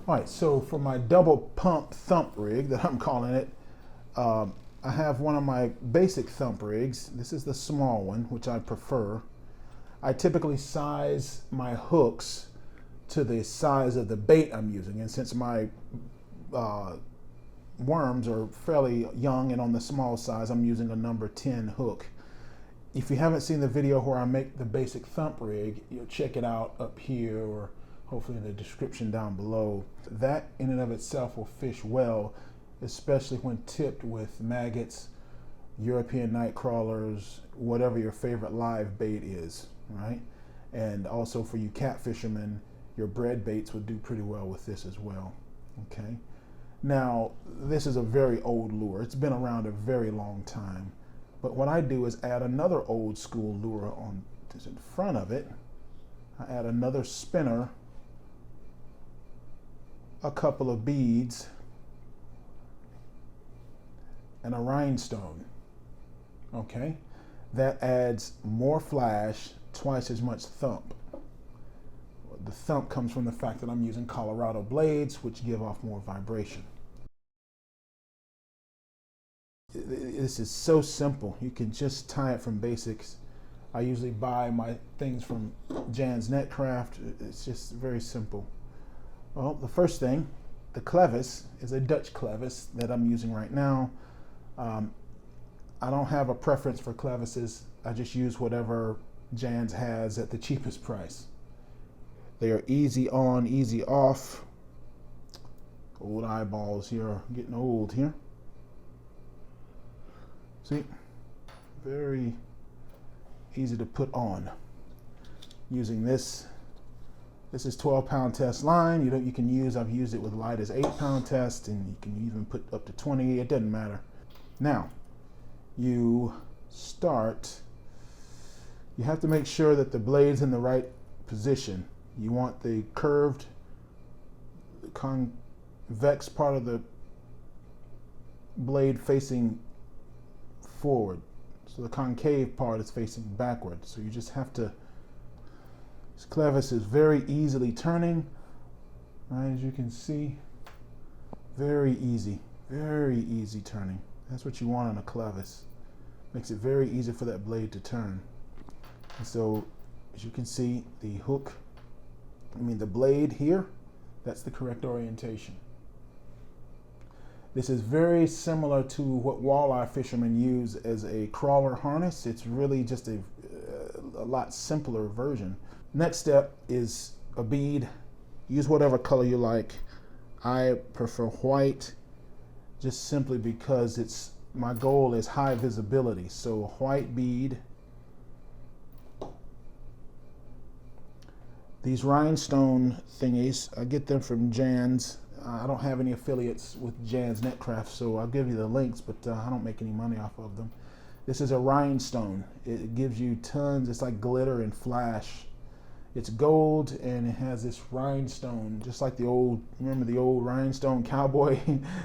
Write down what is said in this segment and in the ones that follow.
All right, so for my double pump thump rig that I'm calling it, I have one of my basic thump rigs. This is the small one, which I prefer. I typically size my hooks to the size of the bait I'm using, and since my worms are fairly young and on the small size, I'm using a number 10 hook. If you haven't seen the video where I make the basic thump rig, you'll check it out up here or hopefully in the description down below. That in and of itself will fish well, especially when tipped with maggots, European night crawlers, whatever your favorite live bait is, right? And also for you catfishermen, your bread baits would do pretty well with this as well, okay? Now, this is a very old lure. It's been around a very long time. But what I do is add another old school lure on in front of it. I add another spinner, a couple of beads, and a rhinestone, okay? That adds more flash, twice as much thump. The thump comes from the fact that I'm using Colorado blades, which give off more vibration. This is so simple. You can just tie it from basics. I usually buy my things from Jan's Netcraft. It's just very simple. Well, the first thing, the clevis is a Dutch clevis that I'm using right now. I don't have a preference for clevises. I just use whatever Jan's has at the cheapest price. They are easy on, easy off. Old eyeballs here are getting old here. See, very easy to put on. Using this is 12-pound test line. You can use, I've used it with light as 8-pound test, and you can even put up to 20, it doesn't matter. Now, you have to make sure that the blade's in the right position. You want the curved, convex part of the blade facing forward. So the concave part is facing backward. So you just have to, this clevis is very easily turning, right, as you can see. Very easy turning. That's what you want on a clevis. Makes it very easy for that blade to turn. And so, as you can see, the blade here, that's the correct orientation. This is very similar to what walleye fishermen use as a crawler harness. It's really just a lot simpler version. Next step is a bead. Use whatever color you like. I prefer white, just simply because my goal is high visibility. So a white bead. These rhinestone thingies, I get them from Jan's. I don't have any affiliates with Jan's Netcraft, so I'll give you the links, but I don't make any money off of them. This is a rhinestone. It gives you tons, it's like glitter and flash. It's gold and it has this rhinestone, just like remember the old rhinestone cowboy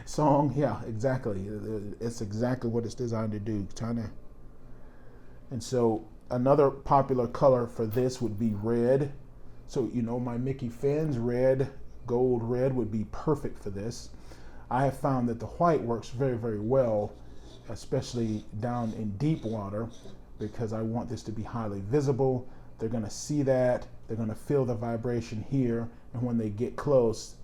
song? Yeah, exactly. It's exactly what it's designed to do. And so another popular color for this would be red. So, my Mickey fins, gold red would be perfect for this. I have found that the white works very, very well, especially down in deep water, because I want this to be highly visible. They're going to see that, they're going to feel the vibration here, and when they get close,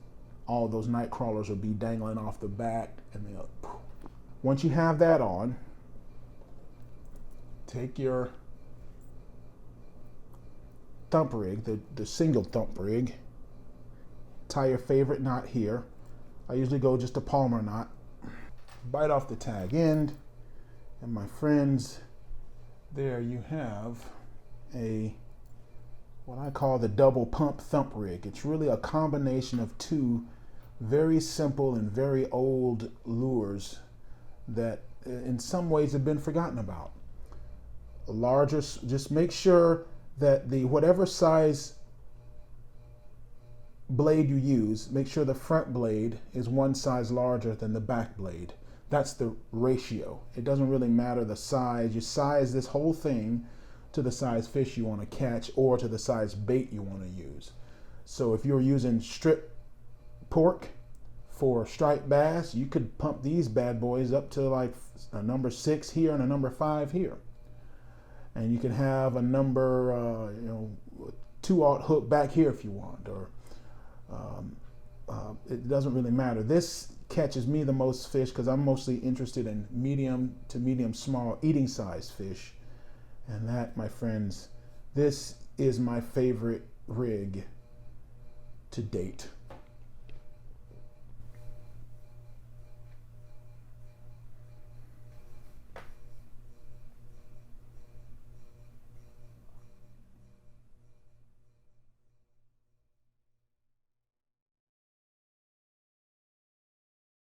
all those night crawlers will be dangling off the back, and they'll. Once you have that on, take your thump rig, the single thump rig, tie your favorite knot here. I usually go just a Palmer knot. Bite off the tag end, and my friends, there you have what I call the double pump thump rig. It's really a combination of two very simple and very old lures that in some ways have been forgotten about. Just make sure that whatever size blade you use, make sure the front blade is one size larger than the back blade. That's the ratio. It doesn't really matter the size. You size this whole thing to the size fish you want to catch or to the size bait you want to use. So if you're using strip pork for striped bass. You could pump these bad boys up to like a number 6 here and a number 5 here. And you can have a number, 2/0 hook back here if you want, or it doesn't really matter. This catches me the most fish because I'm mostly interested in medium to medium small eating size fish. And that, my friends, this is my favorite rig to date.